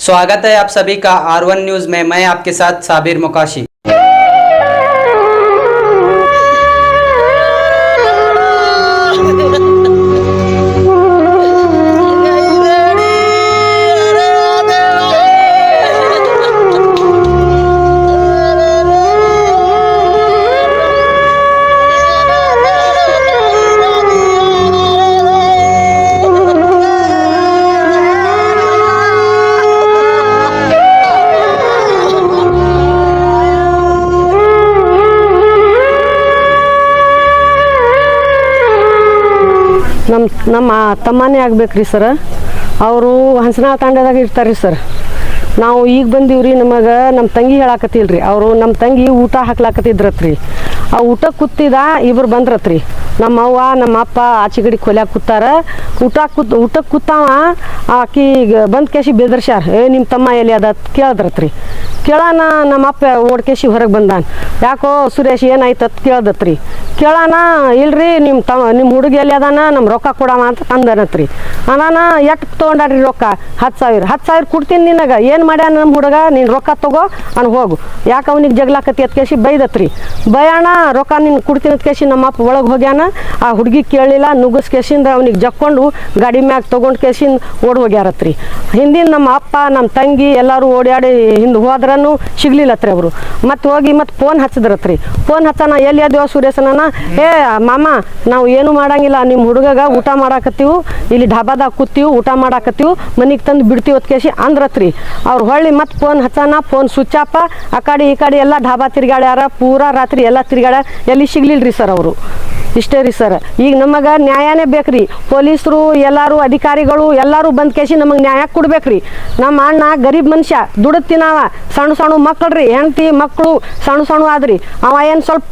स्वागत है आप सभी का R1 न्यूज में। मैं आपके साथ साबिर मुकाशी। ನಮ್ಮ ತಮ್ಮನೇ ಆಗ್ಬೇಕ್ರಿ ಸರ್. ಅವರು ಹಂಸನಾಳ ತಾಂಡದಾಗ ಇರ್ತಾರೆ ಸರ್. ನಾವು ಈಗ ಬಂದೀವ್ರಿ. ನಮಗೆ ನಮ್ಮ ತಂಗಿ ಹೇಳಾಕತ್ತಿಲ್ರಿ, ಅವರು ನಮ್ಮ ತಂಗಿ ಊಟ ಹಾಕ್ಲಾಕತ್ತಿದ್ರತ್ರಿ. ಆ ಊಟ ಕೂತಿದ ಇಬ್ರು ಬಂದ್ರತ್ರಿ. ನಮ್ಮ ಅವ್ವ ನಮ್ಮ ಅಪ್ಪ ಆಚೆ ಕಡೆ ಕೊಲ್ಯಾಗ ಕೂತಾರ. ಊಟಕ್ಕೆ ಕೂತಾವ ಆಕಿ ಬಂದ್ ಕೇಸಿ ಬೆದರ್ಸ್ಯಾರ, ನಿಮ್ಮ ತಮ್ಮ ಎಲ್ಲಿ ಅದ ಕೇಳದ್ರತ್ರಿ. ಕೇಳಾನ ನಮ್ಮ ಅಪ್ಪ ಓಡ್ಕೇಸಿ ಹೊರಗೆ ಬಂದಾನ. ಯಾಕೋ ಸುರೇಶ್ ಏನಾಯ್ತತ್ ಕೇಳ್ದತ್ರಿ. ಕೇಳಾನ ಇಲ್ರಿ ನಿಮ್ಮ ಹುಡುಗ ಎಲ್ಲಿ ಅದಾನ, ನಮ್ಮ ರೊಕ್ಕ ಕೊಡವ ಅಂತ ತಂದನತ್ರಿ. ಅನಾನ ಎಟ್ ತೊಗೊಂಡ್ರಿ ರೊಕ್ಕ? 10,000 ಕೊಡ್ತೀನಿ ನಿನಗೆ. ಏನು ಮಾಡ್ಯಾನ ನಮ್ಮ ಹುಡುಗ? ನೀನು ರೊಕ್ಕ ತಗೋ ಅನ್ ಹೋಗು. ಯಾಕೆ ಅವ್ನಿಗೆ ಜಗ್ಲಾಕತಿ ಅತ್ ಕೇಸಿ ಬೈದತ್ರಿ. ಬಯಾಣ ರೊಕ್ಕ ನೀನು ಕೊಡ್ತೀನಿ ಅತ್ ಕೇಸಿ ನಮ್ಮ ಅಪ್ಪ ಒಳಗೆ ಹೋಗ್ಯಾನ. ಆ ಹುಡುಗಿ ಕೇಳಲಿಲ್ಲ, ನುಗ್ಗಸ್ ಕೇಸಿಂದ ಅವ್ನಿಗೆ ಜಕ್ಕೊಂಡು ಗಾಡಿ ಮ್ಯಾಗ ತೊಗೊಂಡು ಕೇಸಿಂದ ಓಡ್ ಹೋಗ್ಯಾರತ್ರಿ. ಹಿಂದಿನ ನಮ್ಮ ಅಪ್ಪ ನಮ್ಮ ತಂಗಿ ಎಲ್ಲರೂ ಓಡಾಡಿ ಹಿಂದೆ ಹೋದ್ರೂ ಸಿಗ್ಲಿಲ್ಲತ್ರಿ ಅವರು. ಮತ್ತೆ ಹೋಗಿ ಮತ್ತೆ ಫೋನ್ ಹಚ್ಚಿದ್ರತ್ರಿ. ಫೋನ್ ಹಚ್ಚನ ಎಲ್ಲಿ ಅದೇವ ಸುರೇಶನ? ಮಾಮ ನಾವು ಏನು ಮಾಡಂಗಿಲ್ಲ, ನಿಮ್ಮ ಹುಡುಗಗ ಊಟ ಮಾಡಾಕತ್ತೀವಿ, ಇಲ್ಲಿ ಢಾಬಾದಾಗ ಕೂತೀವಿ, ಊಟ ಮಾಡಾಕತ್ತೀವಿ, ಮನೆಗೆ ತಂದು ಬಿಡ್ತೀವಿ ಅತ್ ಕೇಸಿ ಅಂದ್ರತ್ರಿ. ಅವ್ರು ಹೊಳ್ಳಿ ಮತ್ತೆ ಫೋನ್ ಹಚ್ಚನ, ಫೋನ್ ಸ್ವಿಚ್ ಆಫ್. ಆ ಕಡೆ ಈ ಕಡೆ ಎಲ್ಲ ಢಾಬಾ ತಿರ್ಗಾಡ್ಯಾರ, ಪೂರಾ ರಾತ್ರಿ ಎಲ್ಲ ತಿರ್ಗಾಡ್ಯಾರ, ಎಲ್ಲಿ ಸಿಗ್ಲಿಲ್ರಿ ಸರ್ ಅವರು. ಇಷ್ಟೇ ರೀ ಸರ್. ಈಗ ನಮಗೆ ನ್ಯಾಯನೇ ಬೇಕ್ರಿ. ಪೊಲೀಸರು ಎಲ್ಲರೂ ಅಧಿಕಾರಿಗಳು ಎಲ್ಲರೂ ಬಂದ್ ಕೇಸಿ ನಮಗೆ ನ್ಯಾಯ ಕೊಡ್ಬೇಕ್ರಿ. ನಮ್ಮ ಅಣ್ಣ ಗರೀಬ್ ಮನುಷ್ಯ, ದುಡುತ್ತಿನವ, ಸಣ್ಣ ಮಕ್ಕಳ್ರಿ, ಹೆಂಡತಿ ಮಕ್ಕಳು ಸಣ್ಣ ಆದ್ರಿ. ಅವ ಏನು ಸ್ವಲ್ಪ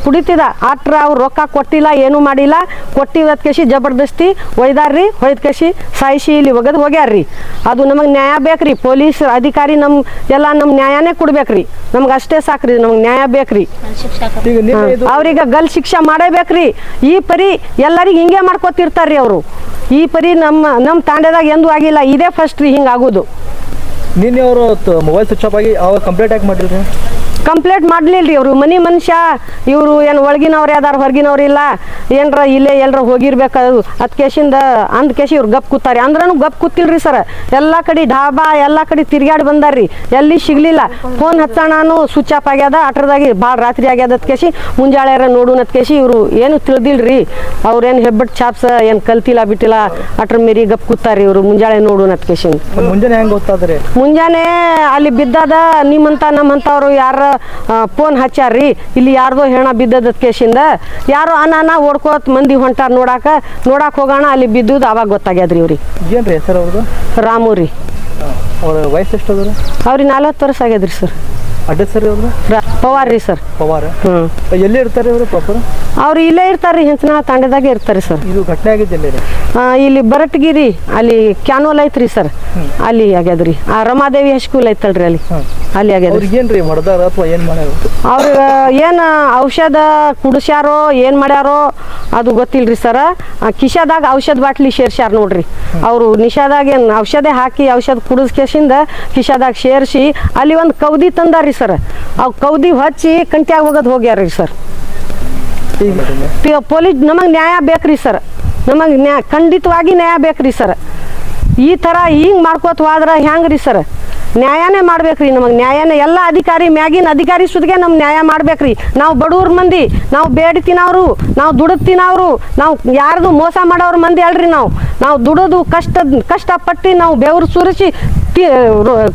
ಕುಡಿತಿದ ಆಟ್ರ ಅವ್ರು ರೊಕ್ಕ ಕೊಟ್ಟಿಲ್ಲ, ಏನು ಮಾಡಿಲ್ಲ. ಕೊಟ್ಟಿವತ್ ಕೇಸಿ ಜಬರ್ದಸ್ತಿ ಒಯ್ದಾರ್ರಿ. ಹೊಯ್ದ ಕೇಸಿ ಸಾಯಿಸಿ ಇಲ್ಲಿ ಒಗದು ಹೋಗ್ಯಾರ್ರಿ. ಅದು ನಮಗೆ ನ್ಯಾಯ ಬೇಕ್ರಿ. ಪೊಲೀಸ್ ಅಧಿಕಾರಿ ನಮ್ಮ ನ್ಯಾಯನೇ ಕೊಡ್ಬೇಕ್ರಿ. ನಮ್ಗೆ ಅಷ್ಟೇ ಸಾಕ್ರಿ, ನಮ್ಗೆ ನ್ಯಾಯ ಬೇಕ್ರಿ. ಅವ್ರಿಗೆ ಗಲ್ ಶಿಕ್ಷೆ ಮಾಡೇಬೇಕ್ರಿ. ಈ ಪರಿ ಎಲ್ಲರಿಗೆ ಹಿಂಗೆ ಮಾಡ್ಕೊತಿರ್ತಾರ್ರಿ ಅವರು. ಈ ಪರಿ ನಮ್ಮ ತಾಂಡದಾಗ ಎಂದೂ ಆಗಿಲ್ಲ, ಇದೇ ಫಸ್ಟ್ ರೀ ಹಿಂಗಾಗೋದು. ನಿನ್ನೆ ಅವರು ಮೊಬೈಲ್ ಸ್ವಿಚ್ ಆಫ್ ಆಗಿ ಅವ್ರು ಕಂಪ್ಲೇಂಟ್ ಯಾಕೆ ಮಾಡಿಲ್ರಿ? ಕಂಪ್ಲೇಂಟ್ ಮಾಡ್ಲಿಲ್ರಿ ಅವರು. ಮನೆ ಮನುಷ್ಯ ಇವರು ಏನು ಒಳಗಿನವ್ರು ಯಾವ್ದಾರು ಹೊರಗಿನವ್ರು ಇಲ್ಲ, ಏನರ ಇಲ್ಲೇ ಎಲ್ಲರ ಹೋಗಿರ್ಬೇಕು ಅದ್ ಕೇಸಿಂದ ಅಂದ್ ಕೇಸಿ ಇವ್ರು ಗಪ್ ಕೂತಾರೆ. ಅಂದ್ರೂ ಗಪ್ ಕೂತಿಲ್ರಿ ಸರ್. ಎಲ್ಲ ಕಡೆ ಢಾಬಾ ಎಲ್ಲ ಕಡೆ ತಿರ್ಗಾಡಿ ಬಂದಾರ್ರಿ, ಎಲ್ಲಿ ಸಿಗ್ಲಿಲ್ಲ. ಫೋನ್ ಹಚ್ಚೋಣನು ಸ್ವಿಚ್ ಆಫ್ ಆಗ್ಯದ, ಅಟ್ರದಾಗಿ ಭಾಳ ರಾತ್ರಿ ಆಗ್ಯದ ಅತ್ ಕೇಸಿ ಮುಂಜಾಳೆ ನೋಡೋಣ ಅತ್ ಕೇಸಿ ಇವರು ಏನು ತಿಳಿದಿಲ್ರಿ. ಅವ್ರೇನು ಹೆಬ್ಬಟ್ ಚಾಪ್ಸ ಏನು ಕಲ್ತಿಲ್ಲ ಬಿಟ್ಟಿಲ್ಲ, ಅಟ್ರ ಮೀರಿ ಗಪ್ ಕೂತಾರ್ರಿ ಇವರು. ಮುಂಜಾಳೆ ನೋಡೋಣ ಅತ್ ಕೇಸಿ. ಮುಂಜಾನೆ ಹೆಂಗೆ ಗೊತ್ತಾದ್ರಿ? ಮುಂಜಾನೆ ಅಲ್ಲಿ ಬಿದ್ದದ ನಿಮ್ಮಂತ ನಮ್ಮಂತವ್ರು ಯಾರ ಫೋನ್ ಹಚ್ಚಾರ್ರಿ. ಇಲ್ಲಿ ಯಾರ್ದೋ ಹೆಣ ಬಿದ್ದದ ಕೇಸಿಂದ ಯಾರೋ ಅನಾನ ಓಡ್ಕೋತ್ ಮಂದಿ ಹೊಂಟಾರ ನೋಡಾಕ ಹೋಗೋಣ, ಅಲ್ಲಿ ಬಿದ್ದುದು ಅವಾಗ ಗೊತ್ತಾಗ್ಯದ್ರಿ ಇವ್ರಿಗೆ. ಏನ್ರಿ ಹೆಸರು ಅವ್ರದ್ದು? ರಾಮು ರೀ. ಅವ್ರ ವಯಸ್ಸು ಎಷ್ಟು ಅದ? ಅವ್ರಿಗೆ 40 ವರ್ಷ ಆಗ್ಯದ್ರಿ ಸರ್. ಅಡ್ರೆಸ್ ಸರ್ ಅವ್ರದ್ದು? ಪವಾರ್ ರೀ ಸರ್. ಪವಾರ. ಎಲ್ಲಿ ಇರ್ತಾರೆ ಅವರು ಪ್ರಾಪರ್? ಅವ್ರು ಇಲ್ಲೇ ಇರ್ತಾರ್ರಿ, ಹಂಚನಾಳ ತಾಂಡದಾಗೆ ಇರ್ತಾರೆ ಸರ್. ಇದು ಘಟನೆ ಆಗಿದ್ದಲ್ಲಿ ಇಲ್ಲಿ ಬರಟ್ಗಿರಿ ಅಲ್ಲಿ ಕ್ಯಾನೋಲ್ ಐತ್ರಿ ಸರ್, ಅಲ್ಲಿ ಆಗ್ಯದ್ರಿ. ಆ ರಮಾದೇವಿ ಹೈಸ್ಕೂಲ್ ಐತಲ್ರಿ ಅಲ್ಲಿ ಆಗ್ಯದ್ರಿ. ಏನ್ರಿ ಮಾಡ್ದಾರ ಅಥವಾ ಏನ್ ಮಾಡ್ಯಾರ? ಅವ್ರ ಏನ್ ಔಷಧ ಕುಡಿಸ್ಯಾರೋ ಏನ್ ಮಾಡ್ಯಾರೋ ಅದು ಗೊತ್ತಿಲ್ರಿ ಸರ್. ಕಿಶಾದಾಗ ಔಷಧ ಬಾಟ್ಲಿ ಸೇರ್ಸ್ಯಾರ ನೋಡ್ರಿ. ಅವರು ನಿಶಾದಾಗ ಏನ್ ಔಷಧ ಹಾಕಿ ಔಷಧ ಕುಡಿಸ್ಕೇಸಿಂದ ಕಿಶಾದಾಗ ಸೇರಿಸಿ ಅಲ್ಲಿ ಒಂದು ಕೌದಿ ತಂದಾರ್ರಿ ಸರ್. ಅವ್ ಕೌದಿ ಹಚ್ಚಿ ಕಂಟ್ಯಾಗ ಹೋಗೋದು ಹೋಗ್ಯಾರ್ರಿ ಸರ್. ಪೊಲೀಸ್ ನಮಗೆ ನ್ಯಾಯ ಬೇಕ್ರಿ ಸರ್. ನಮಗೆ ಖಂಡಿತವಾಗಿ ನ್ಯಾಯ ಬೇಕ್ರಿ ಸರ್. ಈ ಥರ ಹಿಂಗೆ ಮಾಡ್ಕೋತ ಹೋದ್ರೆ ಹೆಂಗ್ರಿ ಸರ್? ನ್ಯಾಯನೇ ಮಾಡ್ಬೇಕ್ರಿ ನಮಗೆ. ನ್ಯಾಯನೇ ಎಲ್ಲ ಅಧಿಕಾರಿ ಮ್ಯಾಗಿನ ಅಧಿಕಾರಿ ಸುದ್ಗೆ ನಮ್ಗೆ ನ್ಯಾಯ ಮಾಡ್ಬೇಕ್ರಿ. ನಾವು ಬಡವ್ರ ಮಂದಿ, ನಾವು ಬೇಡಿ ತಿನ್ನೋರು, ನಾವು ದುಡಿದು ತಿನ್ನೋರು, ನಾವು ಯಾರ್ದು ಮೋಸ ಮಾಡೋರ ಮಂದಿ ಅಲ್ರಿ. ನಾವು ದುಡಿದು ಕಷ್ಟಪಟ್ಟು ನಾವು ಬೆವರು ಸುರಿಸಿ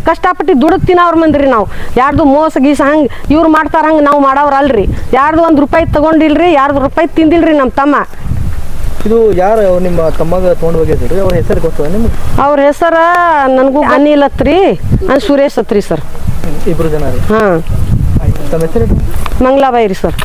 ಕಷ್ಟಪಟ್ಟು ದುಡಿದು ತಿನ್ನೋರು ಮಂದ್ರಿ. ನಾವು ಯಾರ್ದು ಮೋಸ ಗೀಸ ಹಂಗೆ ಇವ್ರು ಮಾಡ್ತಾರ ಹಂಗೆ ನಾವು ಮಾಡೋರು ಅಲ್ರಿ. ಯಾರ್ದು 1 ರೂಪಾಯಿ ತಗೊಂಡಿಲ್ರಿ, 2 ರೂಪಾಯಿ ತಿಂದಿಲ್ರಿ ನಮ್ಮ ತಮ್ಮ. ಇದು ಯಾರು ನಿಮ್ಮ ತಮ್ಮಗ ತೊಗೊಂಡು ಹೋಗಿದ್ರಿ? ಅವ್ರ ಹೆಸರು ಗೊತ್ತದ ನಿಮ್ಗೆ? ಅವ್ರ ಹೆಸರ ನನಗೂ ಅನಿಲ್ ಅತ್ರಿ, ಸುರೇಶ್ ಅತ್ರಿ ಸರ್. ಇಬ್ರು ಜನ ರೀ? ಹಾಂ. ತಮ್ಮ ಹೆಸರು? ಮಂಗ್ಲಾಬಾಯಿ ರೀ ಸರ್.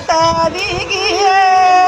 तारी की है